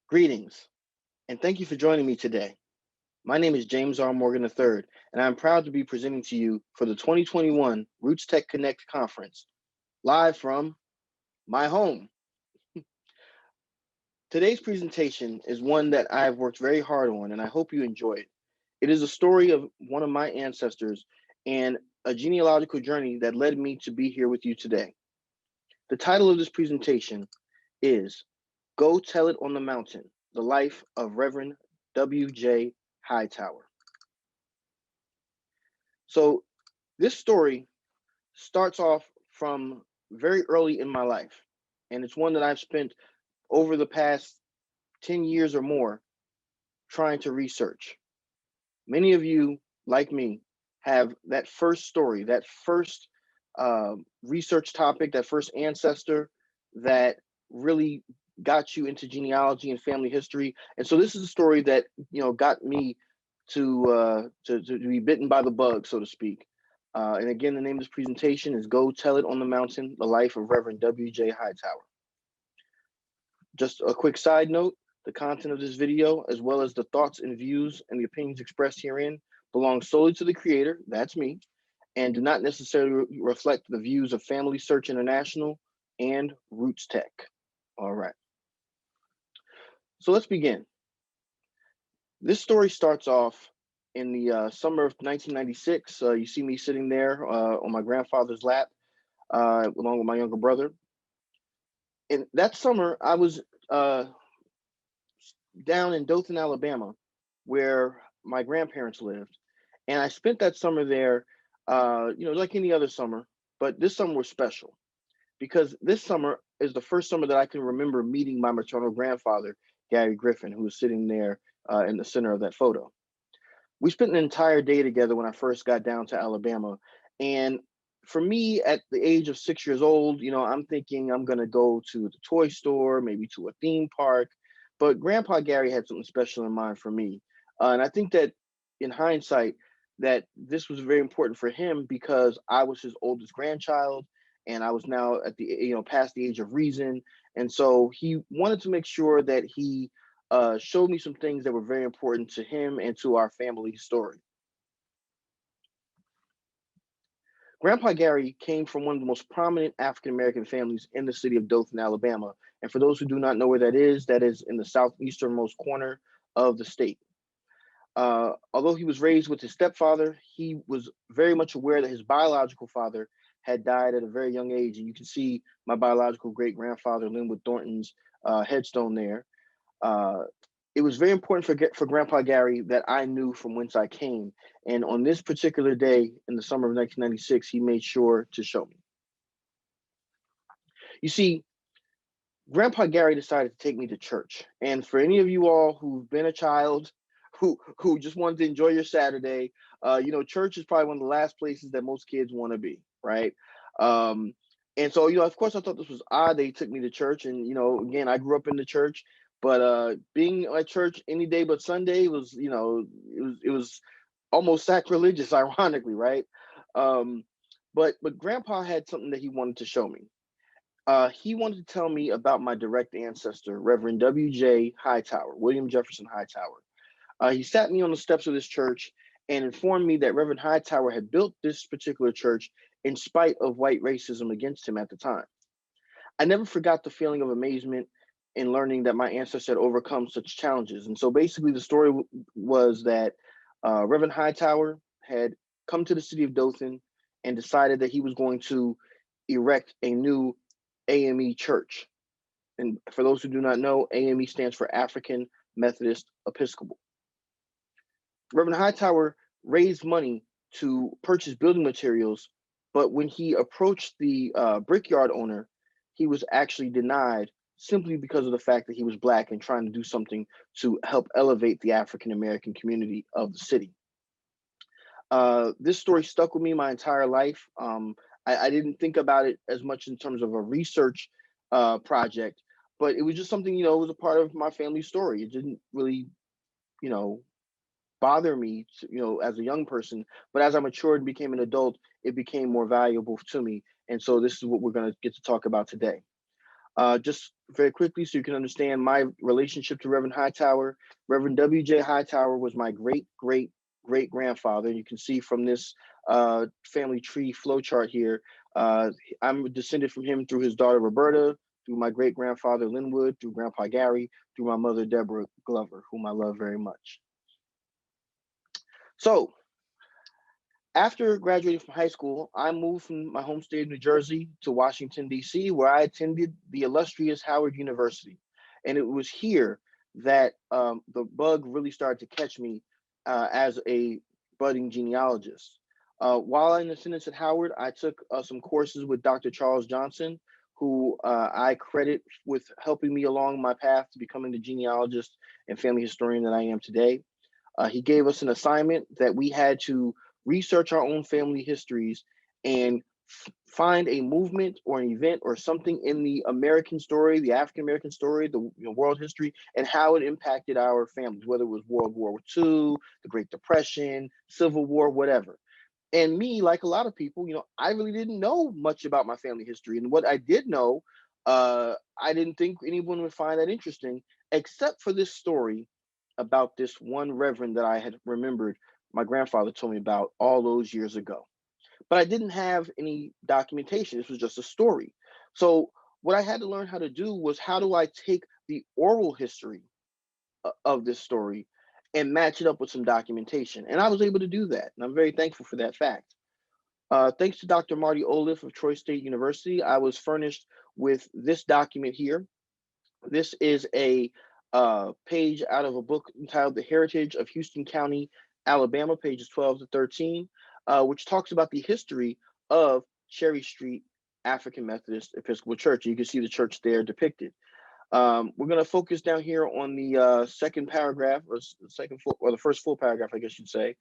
Greetings, and thank you for joining me today. My name is James R. Morgan III, and I'm proud to be presenting to you for the 2021 RootsTech Connect Conference, live from my home. Today's presentation is one that I've worked very hard on, and I hope you enjoy it. It is a story of one of my ancestors and a genealogical journey that led me to be here with you today. The title of this presentation is Go Tell It on the Mountain, the Life of Reverend W.J. Hightower. So this story starts off from very early in my life, and it's one that I've spent over the past 10 years or more trying to research. Many of you, like me, have that first story, that first research topic, that first ancestor that really got you into genealogy and family history. And so this is a story that got me to be bitten by the bug, so to speak. And again, the name of this presentation is Go Tell It on the Mountain, the Life of Reverend W.J. Hightower. Just a quick side note, the content of this video, as well as the thoughts and views and the opinions expressed herein, belong solely to the creator, that's me, and do not necessarily reflect the views of FamilySearch International and RootsTech. All right. So let's begin. This story starts off in the summer of 1996. You see me sitting there on my grandfather's lap, along with my younger brother. And that summer, I was down in Dothan, Alabama, where my grandparents lived. And I spent that summer there, like any other summer, but this summer was special because this summer is the first summer that I can remember meeting my maternal grandfather, Gary Griffin, who was sitting there in the center of that photo. We spent an entire day together when I first got down to Alabama. And for me, at the age of 6 years old, I'm thinking I'm going to go to the toy store, maybe to a theme park. But Grandpa Gary had something special in mind for me. And I think that in hindsight, that this was very important for him because I was his oldest grandchild and I was now at the, past the age of reason. And so he wanted to make sure that he showed me some things that were very important to him and to our family story. Grandpa Gary came from one of the most prominent African-American families in the city of Dothan, Alabama. And for those who do not know where that is in the southeasternmost corner of the state. Although he was raised with his stepfather, he was very much aware that his biological father had died at a very young age. And you can see my biological great-grandfather, Linwood Thornton's headstone there. It was very important for Grandpa Gary that I knew from whence I came. And on this particular day in the summer of 1996, he made sure to show me. You see, Grandpa Gary decided to take me to church. And for any of you all who've been a child, who just wanted to enjoy your Saturday, church is probably one of the last places that most kids want to be, right? And so, of course, I thought this was odd. They took me to church. And, again, I grew up in the church. But being at church any day but Sunday was, it was almost sacrilegious, ironically, right? But Grandpa had something that he wanted to show me. He wanted to tell me about my direct ancestor, Reverend W.J. Hightower, William Jefferson Hightower. He sat me on the steps of this church and informed me that Reverend Hightower had built this particular church in spite of white racism against him at the time. I never forgot the feeling of amazement in learning that my ancestors had overcome such challenges. And so basically the story was that Reverend Hightower had come to the city of Dothan and decided that he was going to erect a new A.M.E. church. And for those who do not know, A.M.E. stands for African Methodist Episcopal. Reverend Hightower raised money to purchase building materials, but when he approached the brickyard owner, he was actually denied simply because of the fact that he was Black and trying to do something to help elevate the African-American community of the city. This story stuck with me my entire life. I didn't think about it as much in terms of a research project, but it was just something, it was a part of my family story. It didn't really, bother me, as a young person, but as I matured and became an adult, it became more valuable to me. And so this is what we're going to get to talk about today. Just very quickly, so you can understand my relationship to Reverend Hightower. Reverend W.J. Hightower was my great grandfather. You can see from this family tree flow chart here, I'm descended from him through his daughter Roberta, through my great grandfather Linwood, through Grandpa Gary, through my mother Deborah Glover, whom I love very much. So, after graduating from high school, I moved from my home state of New Jersey to Washington, D.C., where I attended the illustrious Howard University. And it was here that the bug really started to catch me as a budding genealogist. While in attendance at Howard, I took some courses with Dr. Charles Johnson, who I credit with helping me along my path to becoming the genealogist and family historian that I am today. He gave us an assignment that we had to research our own family histories and find a movement or an event or something in the American story, the African American story, the world history, and how it impacted our families, whether it was World War II, the Great Depression, Civil War, whatever. And me, like a lot of people, I really didn't know much about my family history. And what I did know, I didn't think anyone would find that interesting, except for this story about this one reverend that I had remembered my grandfather told me about all those years ago. But I didn't have any documentation. This was just a story. So what I had to learn how to do was, how do I take the oral history of this story and match it up with some documentation? And I was able to do that. And I'm very thankful for that fact. Thanks to Dr. Marty Oliff of Troy State University, I was furnished with this document here. This is a page out of a book entitled The Heritage of Houston County, Alabama, pages 12 to 13, which talks about the history of Cherry Street African Methodist Episcopal Church. You can see the church there depicted. We're going to focus down here on the second paragraph, or the first full paragraph, I guess you'd say,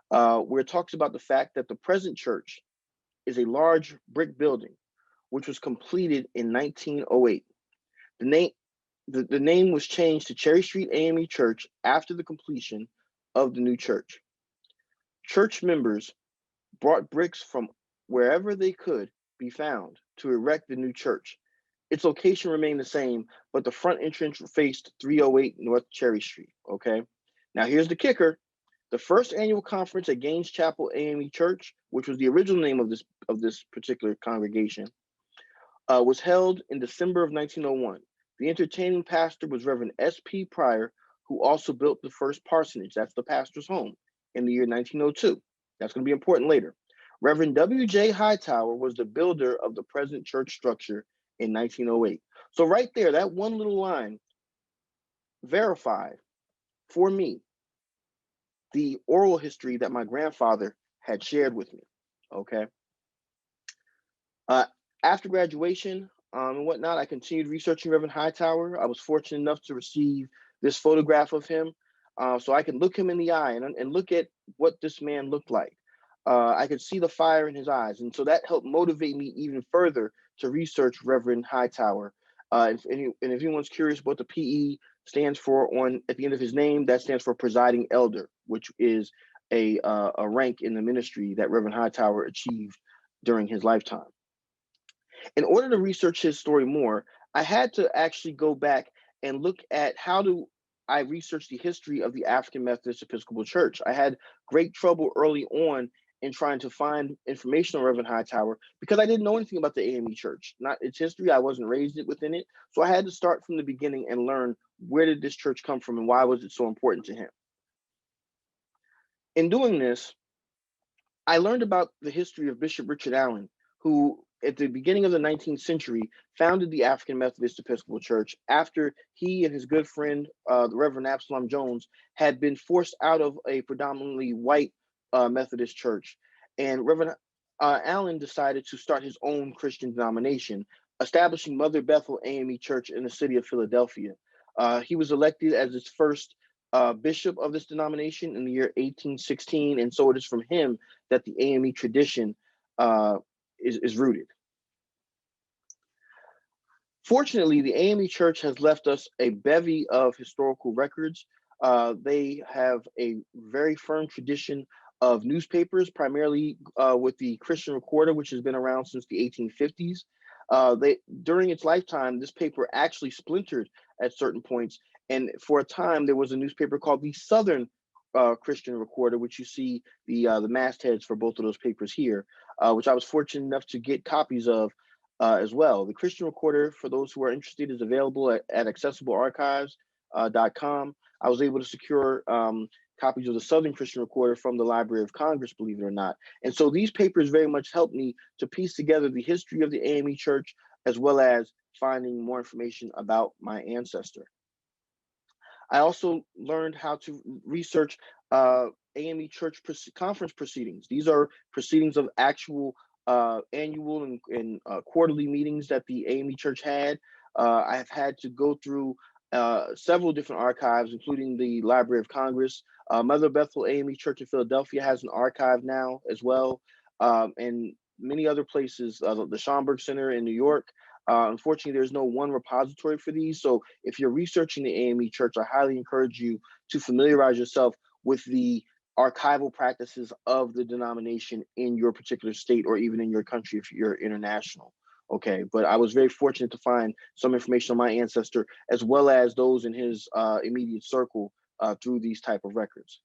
where it talks about the fact that the present church is a large brick building, which was completed in 1908. The name was changed to Cherry Street A.M.E. Church after the completion of the new church. Church members brought bricks from wherever they could be found to erect the new church. Its location remained the same, but the front entrance faced 308 North Cherry Street. Okay. Now here's the kicker. The first annual conference at Gaines Chapel A.M.E. Church, which was the original name of this particular congregation, was held in December of 1901. The entertaining pastor was Reverend S.P. Pryor, who also built the first parsonage, that's the pastor's home, in the year 1902. That's going to be important later. Reverend W.J. Hightower was the builder of the present church structure in 1908. So right there, that one little line verified for me the oral history that my grandfather had shared with me, okay? After graduation and whatnot, I continued researching Reverend Hightower. I was fortunate enough to receive this photograph of him so I could look him in the eye and look at what this man looked like. I could see the fire in his eyes. And so that helped motivate me even further to research Reverend Hightower. And if anyone's curious what the PE stands for at the end of his name, that stands for presiding elder, which is a rank in the ministry that Reverend Hightower achieved during his lifetime. In order to research his story more, I had to actually go back and look at how do I research the history of the African Methodist Episcopal Church. I had great trouble early on in trying to find information on Reverend Hightower because I didn't know anything about the A.M.E. Church, not its history. I wasn't raised within it. So I had to start from the beginning and learn, where did this church come from and why was it so important to him? In doing this, I learned about the history of Bishop Richard Allen, who at the beginning of the 19th century founded the African Methodist Episcopal Church after he and his good friend, the Reverend Absalom Jones, had been forced out of a predominantly white Methodist church. And Reverend Allen decided to start his own Christian denomination, establishing Mother Bethel A.M.E. Church in the city of Philadelphia. He was elected as its first bishop of this denomination in the year 1816, and so it is from him that the A.M.E. tradition is rooted. Fortunately, the A.M.E. Church has left us a bevy of historical records. They have a very firm tradition of newspapers, primarily with the Christian Recorder, which has been around since the 1850s. During its lifetime, this paper actually splintered at certain points, and for a time there was a newspaper called the Southern Christian Recorder, which you see the mastheads for both of those papers here, which I was fortunate enough to get copies of as well. The Christian Recorder, for those who are interested, is available at accessiblearchives.com. I was able to secure copies of the Southern Christian Recorder from the Library of Congress, believe it or not. And so these papers very much helped me to piece together the history of the A.M.E. Church, as well as finding more information about my ancestor. I also learned how to research A.M.E. Church conference proceedings. These are proceedings of actual annual and quarterly meetings that the A.M.E. Church had. I have had to go through several different archives, including the Library of Congress. Mother Bethel A.M.E. Church in Philadelphia has an archive now as well, and many other places, the Schomburg Center in New York. Unfortunately, there's no one repository for these. So if you're researching the A.M.E. Church, I highly encourage you to familiarize yourself with the archival practices of the denomination in your particular state or even in your country if you're international. Okay, but I was very fortunate to find some information on my ancestor as well as those in his immediate circle through these type of records.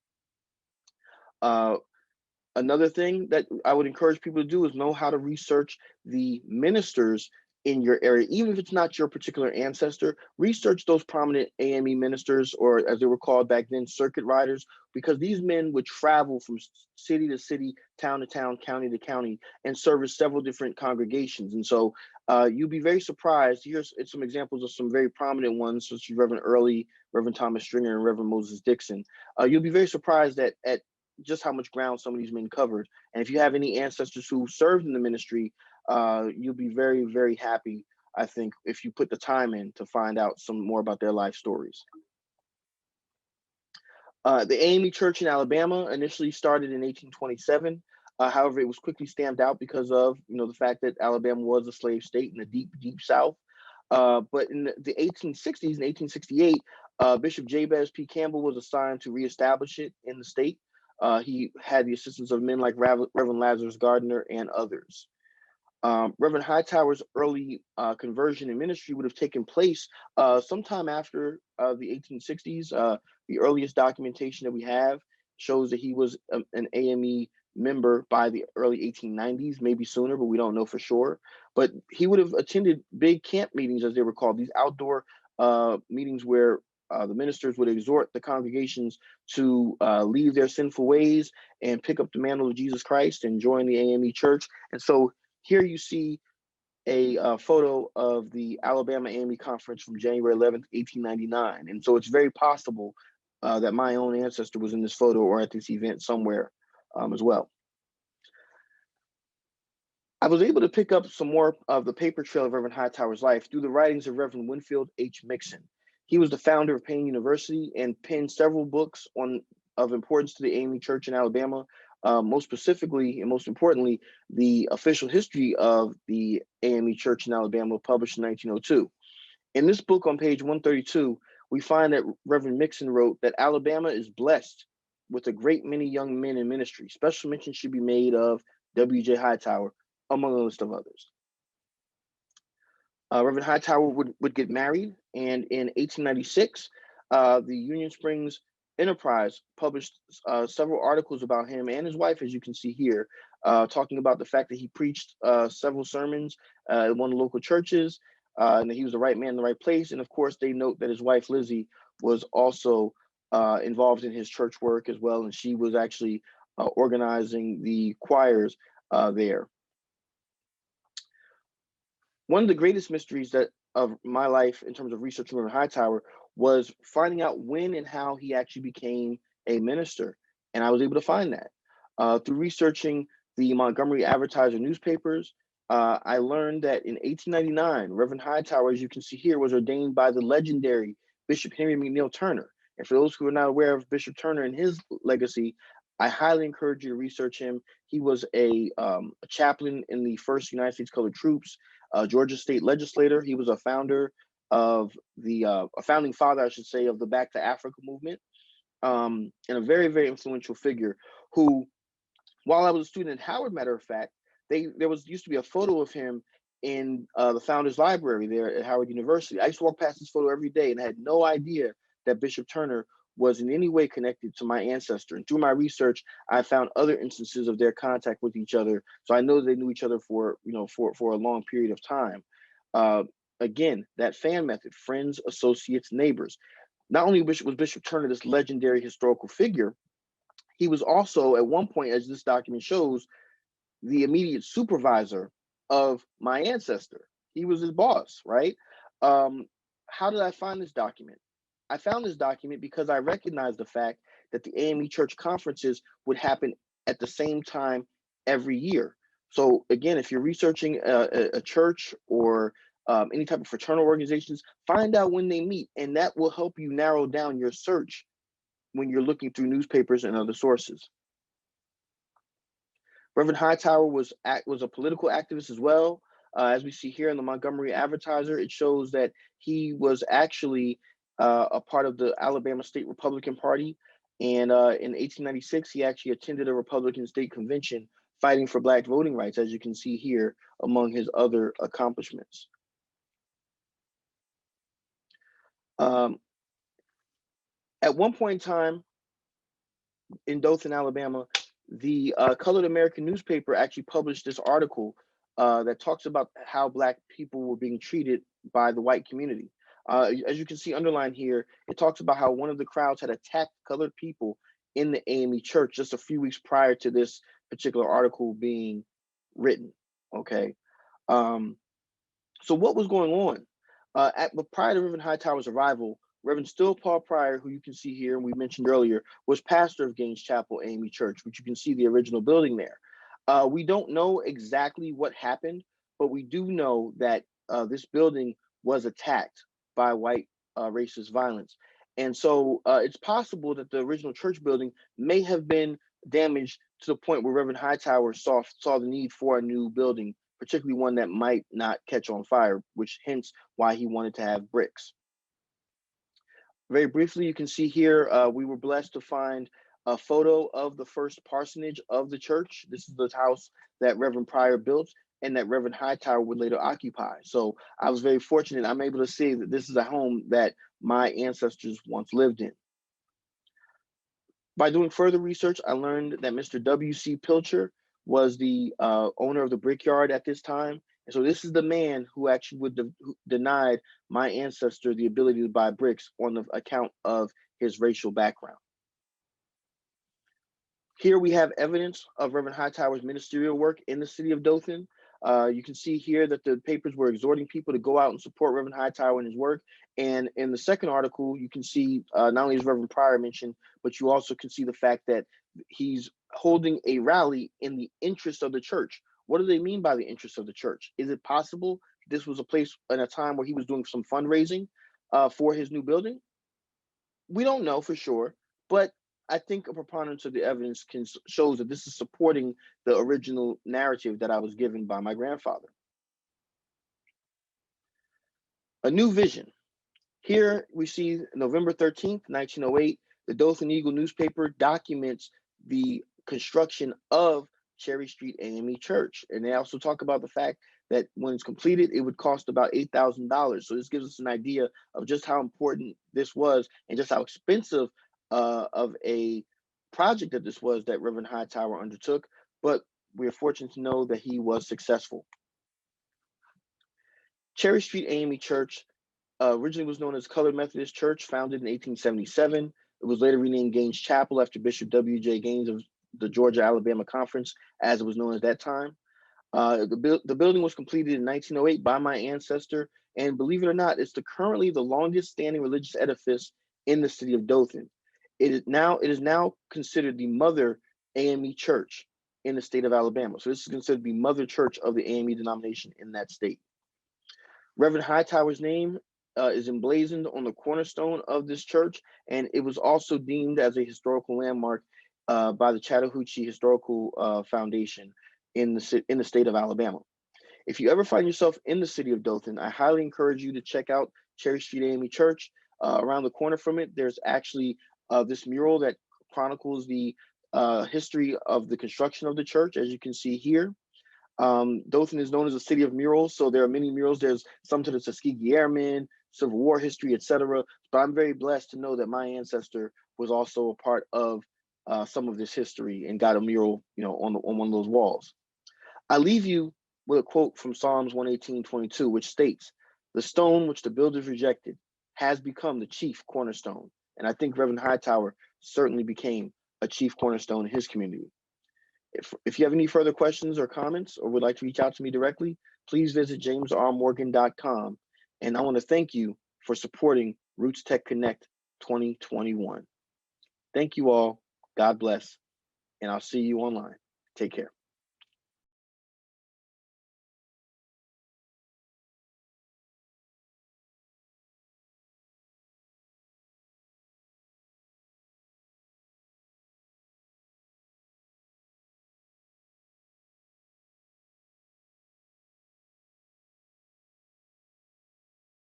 Another thing that I would encourage people to do is know how to research the ministers in your area. Even if it's not your particular ancestor, research those prominent A.M.E. ministers, or as they were called back then, circuit riders, because these men would travel from city to city, town to town, county to county, and service several different congregations. And so you'll be very surprised. Here's some examples of some very prominent ones, such as Reverend Early, Reverend Thomas Stringer, and Reverend Moses Dixon. You'll be very surprised at just how much ground some of these men covered. And if you have any ancestors who served in the ministry, you'll be very, very happy, I think, if you put the time in to find out some more about their life stories. The A.M.E. Church in Alabama initially started in 1827. However, it was quickly stamped out because of the fact that Alabama was a slave state in the deep, deep South. But in the 1860s, in 1868, Bishop Jabez P. Campbell was assigned to reestablish it in the state. He had the assistance of men like Reverend Lazarus Gardner and others. Reverend Hightower's early conversion and ministry would have taken place sometime after the 1860s. The earliest documentation that we have shows that he was an A.M.E. member by the early 1890s, maybe sooner, but we don't know for sure. But he would have attended big camp meetings, as they were called, these outdoor meetings where the ministers would exhort the congregations to leave their sinful ways and pick up the mantle of Jesus Christ and join the A.M.E. Church. And so here you see a photo of the Alabama A.M.E. Conference from January 11th, 1899. And so it's very possible that my own ancestor was in this photo or at this event somewhere as well. I was able to pick up some more of the paper trail of Reverend Hightower's life through the writings of Reverend Winfield H. Mixon. He was the founder of Payne University and penned several books of importance to the A.M.E. Church in Alabama, most specifically and most importantly, the official history of the A.M.E. Church in Alabama, published in 1902. In this book on page 132, we find that Reverend Mixon wrote that Alabama is blessed with a great many young men in ministry. Special mention should be made of W.J. Hightower, among a list of others. Reverend Hightower would get married, and in 1896, the Union Springs Enterprise published several articles about him and his wife, as you can see here, talking about the fact that he preached several sermons at one of the local churches, and that he was the right man in the right place. And of course, they note that his wife, Lizzie, was also involved in his church work as well, and she was actually organizing the choirs there. One of the greatest mysteries of my life in terms of researching Reverend Hightower was finding out when and how he actually became a minister. And I was able to find that. Through researching the Montgomery Advertiser newspapers, I learned that in 1899, Reverend Hightower, as you can see here, was ordained by the legendary Bishop Henry McNeil Turner. And for those who are not aware of Bishop Turner and his legacy, I highly encourage you to research him. He was a chaplain in the first United States Colored Troops, Georgia state legislator. He was a founder of a founding father, I should say, of the Back to Africa movement, and a very, very influential figure who, while I was a student at Howard, matter of fact, there used to be a photo of him in the Founders Library there at Howard University. I used to walk past this photo every day and I had no idea that Bishop Turner was in any way connected to my ancestor. And through my research, I found other instances of their contact with each other. So I know they knew each other for, for a long period of time. Again, that fan method, friends, associates, neighbors. Not only was Bishop Turner this legendary historical figure, he was also at one point, as this document shows, the immediate supervisor of my ancestor. He was his boss, right? How did I find this document? I found this document because I recognized the fact that the A.M.E. church conferences would happen at the same time every year. So again, if you're researching a church or any type of fraternal organizations, find out when they meet, and that will help you narrow down your search when you're looking through newspapers and other sources. Reverend Hightower was a political activist as well. As we see here in the Montgomery Advertiser, it shows that he was actually a part of the Alabama State Republican Party. And in 1896, he actually attended a Republican state convention fighting for Black voting rights, as you can see here, among his other accomplishments. At one point in time in Dothan, Alabama, the Colored American newspaper actually published this article that talks about how Black people were being treated by the white community. As you can see underlined here, it talks about how one of the crowds had attacked colored people in the A.M.E. church just a few weeks prior to this particular article being written, okay? So what was going on? But prior to Reverend Hightower's arrival, Reverend Still Paul Pryor, who you can see here and we mentioned earlier, was pastor of Gaines Chapel A.M.E. Church, which you can see the original building there. We don't know exactly what happened, but we do know that this building was attacked by white racist violence. And so it's possible that the original church building may have been damaged to the point where Reverend Hightower saw the need for a new building, particularly one that might not catch on fire, which hence why he wanted to have bricks. Very briefly, you can see here, we were blessed to find a photo of the first parsonage of the church. This is the house that Reverend Pryor built and that Reverend Hightower would later occupy. So I was very fortunate. I'm able to see that this is a home that my ancestors once lived in. By doing further research, I learned that Mr. W.C. Pilcher was the owner of the brickyard at this time. And so this is the man who actually who denied my ancestor the ability to buy bricks on the account of his racial background. Here we have evidence of Reverend Hightower's ministerial work in the city of Dothan. You can see here that the papers were exhorting people to go out and support Reverend Hightower in his work. And in the second article, you can see not only is Reverend Pryor mentioned, but you also can see the fact that he's holding a rally in the interest of the church. What do they mean by the interest of the church? Is it possible this was a place in a time where he was doing some fundraising for his new building? We don't know for sure, but I think a preponderance of the evidence shows that this is supporting the original narrative that I was given by my grandfather. A new vision. Here we see November 13th, 1908, the Dothan Eagle newspaper documents the construction of Cherry Street A.M.E. Church. And they also talk about the fact that when it's completed, it would cost about $8,000. So this gives us an idea of just how important this was and just how expensive of a project that this was that Reverend Hightower undertook. But we are fortunate to know that he was successful. Cherry Street A.M.E. Church originally was known as Colored Methodist Church, founded in 1877. It was later renamed Gaines Chapel after Bishop W.J. Gaines of the Georgia-Alabama Conference, as it was known at that time. The building was completed in 1908 by my ancestor, and believe it or not, it's currently the longest standing religious edifice in the city of Dothan. It is now considered the mother A.M.E. church in the state of Alabama. So this is considered the mother church of the A.M.E. denomination in that state. Reverend Hightower's name is emblazoned on the cornerstone of this church, and it was also deemed as a historical landmark by the Chattahoochee Historical Foundation in the state of Alabama. If you ever find yourself in the city of Dothan, I highly encourage you to check out Cherry Street A.M.E. Church. Around the corner from it, there's actually this mural that chronicles the history of the construction of the church, as you can see here. Dothan is known as a city of murals, so there are many murals. There's some to the Tuskegee Airmen, Civil War history, etc. But I'm very blessed to know that my ancestor was also a part of some of this history and got a mural, on one of those walls. I leave you with a quote from Psalms 118:22, which states, "The stone which the builders rejected has become the chief cornerstone." And I think Reverend Hightower certainly became a chief cornerstone in his community. If you have any further questions or comments or would like to reach out to me directly, please visit jamesrmorgan.com. And I want to thank you for supporting RootsTech Connect 2021. Thank you all. God bless. And I'll see you online. Take care.